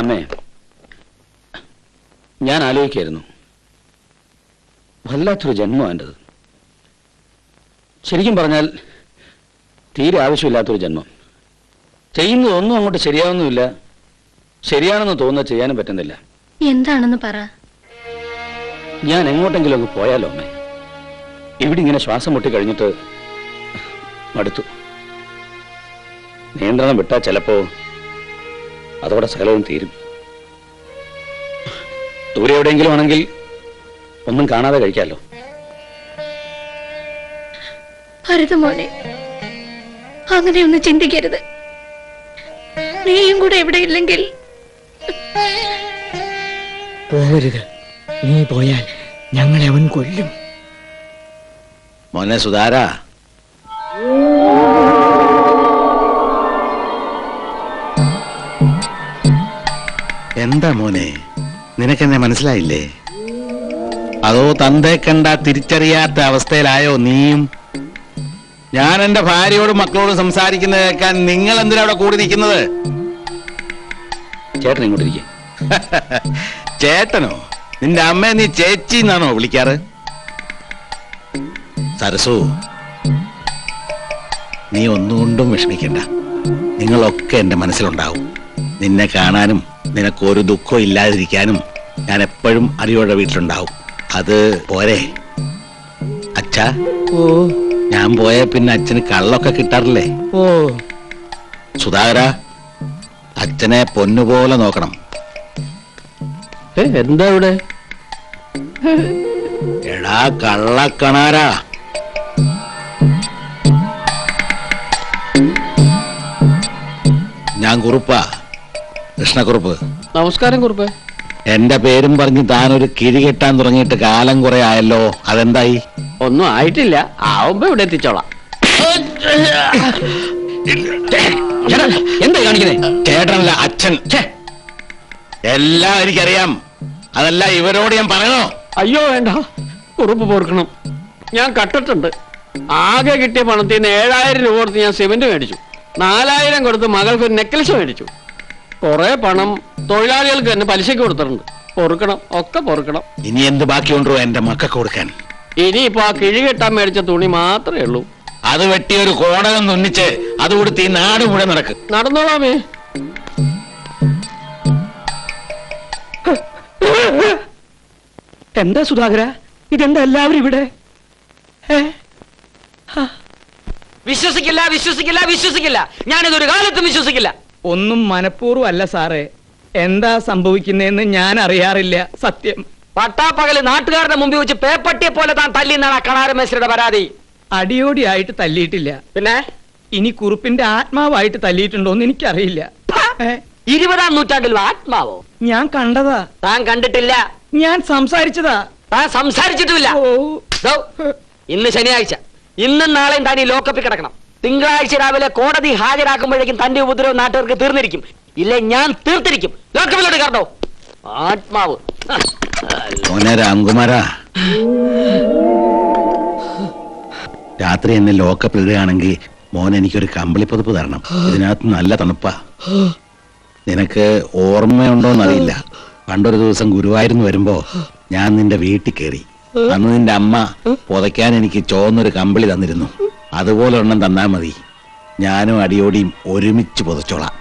അമ്മേ, ഞാൻ ആലോചിക്കായിരുന്നു, വല്ലാത്തൊരു ജന്മം എൻ്റെത്. ശരിക്കും പറഞ്ഞാൽ തീരെ ആവശ്യമില്ലാത്തൊരു ജന്മം. ചെയ്യുന്നതൊന്നും അങ്ങോട്ട് ശരിയാവുന്നുമില്ല, ശരിയാണെന്ന് തോന്നുക ചെയ്യാനും പറ്റുന്നില്ല. എന്താണെന്ന് പറ. ഞാൻ എങ്ങോട്ടെങ്കിലും അങ്ങ് പോയാലോ അമ്മേ? ഇവിടെ ഇങ്ങനെ ശ്വാസം മുട്ടി കഴിഞ്ഞിട്ട് മടുത്തു. നിയന്ത്രണം വിട്ടാൽ ചിലപ്പോ അതോടെ സകലവും തീരും. ദൂരെ എവിടെയെങ്കിലും ആണെങ്കിൽ ഒന്നും കാണാതെ കഴിക്കാമല്ലോ. മോനെ, അങ്ങനെയൊന്നും ചിന്തിക്കരുത്. നീയും കൂടെ ഇവിടെ ഇല്ലെങ്കിൽ പോകരുത്. നീ പോയാൽ ഞങ്ങളെ അവൻ കൊല്ലും. മോനെ സുധാര, എന്താ മോനെ, നിനക്കെന്നെ മനസ്സിലായില്ലേ? അതോ തന്തേ കണ്ട തിരിച്ചറിയാത്ത അവസ്ഥയിലായോ നീയും? ഞാൻ എന്റെ ഭാര്യയോടും മക്കളോടും സംസാരിക്കുന്നത് കേൾക്കാൻ നിങ്ങൾ എന്തിനാ അവിടെ കൂടി നിൽക്കുന്നത്? ചേട്ടൻ ഇങ്ങോട്ടിരിക്കെ. ചേട്ടനോ? നിന്റെ അമ്മയെ നീ ചേച്ചി എന്നാണോ വിളിക്കാറ്? സരസു, നീ ഒന്നുകൊണ്ടും വിഷമിക്കണ്ട. നിങ്ങളൊക്കെ എന്റെ മനസ്സിലുണ്ടാവും. നിന്നെ കാണാനും നിനക്കൊരു ദുഃഖം ഇല്ലാതിരിക്കാനും ഞാൻ എപ്പോഴും അടിയോടെ വീട്ടിലുണ്ടാവും. അത് പോരെ അച്ഛാ? ഓ, ഞാൻ പോയ പിന്നെ അച്ഛന് കള്ളൊക്കെ കിട്ടാറില്ലേ? ഓ, സുധാകര, അച്ഛനെ പൊന്നുപോലെ നോക്കണം. എന്താ ഇവിടെ? എടാ കള്ളക്കണാരാ, ഞാൻ കുറുപ്പാ, കൃഷ്ണക്കുറുപ്പ്. നമസ്കാരം കുറുപ്പ്. എന്റെ പേരും പറഞ്ഞ് താനൊരു കിഴി കെട്ടാൻ തുടങ്ങിയിട്ട് കാലം കുറെ ആയല്ലോ. അതെന്തായി? ഒന്നും ആയിട്ടില്ല, ആവുമ്പോ ഇവിടെ എത്തിച്ചോളാം. എന്താ കാണിക്കുന്നേ? ചേട്ടനല്ല, അച്ഛൻ. എല്ലാം എനിക്കറിയാം. അതല്ല ഇവരോട് ഞാൻ പറയണോ? അയ്യോ വേണ്ട, കുറുപ്പ് പോർക്കണം. ഞാൻ കട്ടിട്ടുണ്ട്. ആകെ കിട്ടിയ പണത്തിൽ നിന്ന് 7000 രൂപ കൊടുത്ത് ഞാൻ സിമന്റ് മേടിച്ചു. 4000 കൊടുത്ത് മകൾക്ക് ഒരു നെക്ലസ് മേടിച്ചു. കുറെ പണം തൊഴിലാളികൾക്ക് തന്നെ പലിശക്ക് കൊടുത്തിട്ടുണ്ട്. പൊറുക്കണം, ഒക്കെ പൊറുക്കണം. ഇനി എന്ത് ബാക്കിയുണ്ടോ എന്റെ മക്കൾക്ക് കൊടുക്കാൻ? ഇനിയിപ്പോ ആ കിഴി കെട്ടാൻ മേടിച്ച തുണി മാത്രമേ ഉള്ളൂ. അത് വെട്ടിയൊരു കോടകം തുന്നിച്ച് അത് കൊടുത്ത് ഈ നാട് മുഴുവൻ നടക്കും. നടന്നോളാമേ. എന്താ സുധാകര, ഇതെന്താ എല്ലാവരും ഇവിടെ? വിശ്വസിക്കില്ല, വിശ്വസിക്കില്ല, വിശ്വസിക്കില്ല. ഞാനിതൊരു കാലത്തും വിശ്വസിക്കില്ല. ഒന്നും മനഃപൂർവ്വം അല്ല സാറേ. എന്താ സംഭവിക്കുന്നതെന്ന് ഞാൻ അറിയാറില്ല, സത്യം. പട്ടാപ്പകല് നാട്ടുകാരുടെ മുമ്പിൽ വെച്ച് പേപ്പട്ടിയെ പോലെ താൻ തല്ലിന്നാണ് ആ കണാരമേശ്വരുടെ പരാതി. അടിയോടിയായിട്ട് തല്ലിയിട്ടില്ല. പിന്നെ ഇനി കുറുപ്പിന്റെ ആത്മാവായിട്ട് തല്ലിയിട്ടുണ്ടോന്ന് എനിക്കറിയില്ല. 20-ാം നൂറ്റാണ്ടിൽ ആത്മാവോ? ഞാൻ കണ്ടതാ. താൻ കണ്ടിട്ടില്ല. ഞാൻ സംസാരിച്ചതാ. താൻ സംസാരിച്ചിട്ടുമില്ല. ദോ, ഇന്ന് ശനിയാഴ്ച. ഇന്നും നാളെയും താൻ ഈ ലോക്കപ്പിൽ കിടക്കണം. തിങ്കളാഴ്ച രാവിലെ കോടതി ഹാജരാക്കുമ്പോഴേക്കും തന്റെ ഉപദ്രവം നാട്ടുകാർക്ക് തീർന്നിരിക്കും. ഇല്ലേ ഞാൻ തീർത്തിരിക്കും. ലോക്കപ്പിലോട്ട് കയറണോ? ആത്മാവ്. മോനെ രാംകുമാരാ, രാത്രി എന്നെ ലോക്കപ്പിൽ ഇടുകയാണെങ്കിൽ മോൻ എനിക്കൊരു കമ്പിളിപ്പുതപ്പ് തരണം. ഇതിനകത്ത് നല്ല തണുപ്പാ. നിനക്ക് ഓർമ്മയുണ്ടോന്നറിയില്ല, പണ്ടൊരു ദിവസം ഗുരുവായൂരിന്ന് വരുമ്പോ ഞാൻ നിന്റെ വീട്ടിൽ കയറി. അന്ന് നിന്റെ അമ്മ പുതയ്ക്കാൻ എനിക്ക് ചോന്നൊരു കമ്പിളി തന്നിരുന്നു. അതുപോലെ ഒരെണ്ണം തന്നാ മതി. ഞാനും അടിയോടിയും ഒരുമിച്ച് പുതച്ചോളാം.